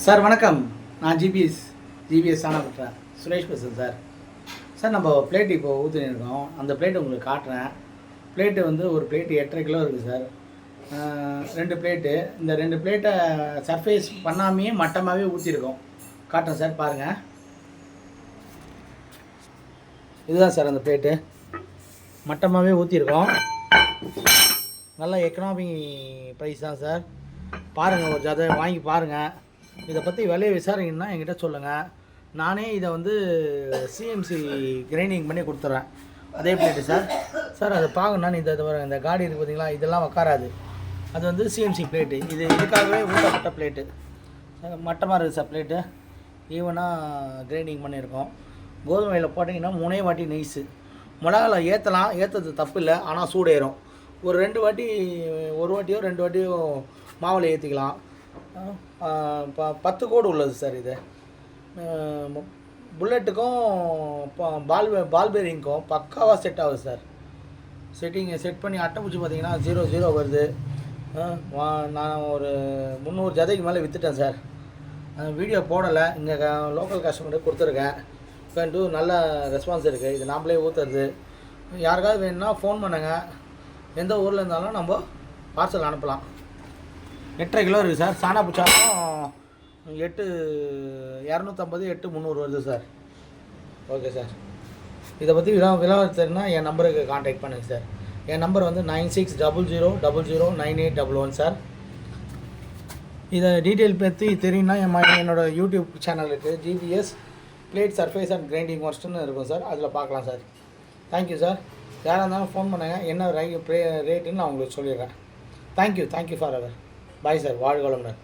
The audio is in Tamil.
சார் வணக்கம். நான் ஜிபிஎஸ் ஆனப்பட்டேன் சுரேஷ் பேசுகிறேன் சார். சார் நம்ம பிளேட் இப்போ ஊற்றினிருக்கோம். அந்த பிளேட்டு உங்களுக்கு காட்டுறேன். பிளேட்டு வந்து ஒரு பிளேட்டு 8.5 கிலோ இருக்குது சார். 2 பிளேட்டு. இந்த 2 பிளேட்டை சர்ஃபேஸ் பண்ணாமையே மட்டமாகவே ஊற்றிருக்கோம். காட்டுறேன் சார், பாருங்கள். இதுதான் சார் அந்த பிளேட்டு. மட்டமாகவே ஊற்றிருக்கோம். நல்லா எக்கனாமி ப்ரைஸ் தான் சார். பாருங்கள், ஒரு ஜாதை வாங்கி பாருங்கள். இதை பற்றி விலையை விசாரிங்கன்னா என்கிட்ட சொல்லுங்கள். நானே இதை வந்து சிஎம்சி கிரைண்டிங் பண்ணி கொடுத்துட்றேன். அதே பிளேட்டு சார். சார் அதை பார்க்கணுன்னா இந்த காடி இருக்குது பார்த்தீங்களா, இதெல்லாம் உட்காராது. அது வந்து சிஎம்சி பிளேட்டு. இது இதுக்காகவே ஊட்டப்பட்ட பிளேட்டு. மட்டமாக இருக்குது சார் பிளேட்டு. ஈவனாக கிரைண்டிங் பண்ணியிருக்கோம். கோதுமையில் போட்டிங்கன்னா 3 வாட்டி நெய்ஸு. மிளகால ஏற்றுறது தப்பு இல்லை, ஆனால் சூடு ஏறும். ஒரு 2 வாட்டி, ஒரு வாட்டியோ 2 வாட்டியோ மாவில் ஏற்றிக்கலாம். 10 கோடு உள்ளது சார் இது. புல்லட்டுக்கும் பால் பேரிங்க்கும் பக்காவாக செட் ஆகுது சார். செட் பண்ணி அட்டைப்பூச்சி பார்த்தீங்கன்னா 0 வருது. நான் ஒரு 300 ஜதைக்கு மேலே விற்றுட்டேன் சார். வீடியோ போடலை, இங்கே லோக்கல் கஸ்டமருக்கு கொடுத்துருக்கேன். நல்ல ரெஸ்பான்ஸ் இருக்குது. இது நாம்ளே ஊற்றுறது. யாருக்காவது வேணும்னா ஃபோன் பண்ணுங்கள். எந்த ஊரில் இருந்தாலும் நம்ம பார்சல் அனுப்பலாம். 8.5 கிலோ இருக்குது சார். சாணா புச்சாலும் 250, 300 வருது சார். Okay sir. இதை பற்றி விலாவரத்துனா என் நம்பருக்கு கான்டாக்ட் பண்ணுங்கள் சார். என் நம்பர் வந்து 9600009811 சார். இதை டீட்டெயில் பற்றி தெரியும்னா என்னோடய யூடியூப் சேனலுக்கு GPS plate surface and grinding ஒர்க்ஸ்னு இருக்கும் சார். அதில் பார்க்கலாம் சார். Thank you sir. யாராக இருந்தாலும் ஃபோன் பண்ணுங்கள். என்ன ரேட்டுன்னு நான் உங்களுக்கு சொல்லிடுறேன். Thank you for hour. Bye sir. வாழ்க வளமுடன்.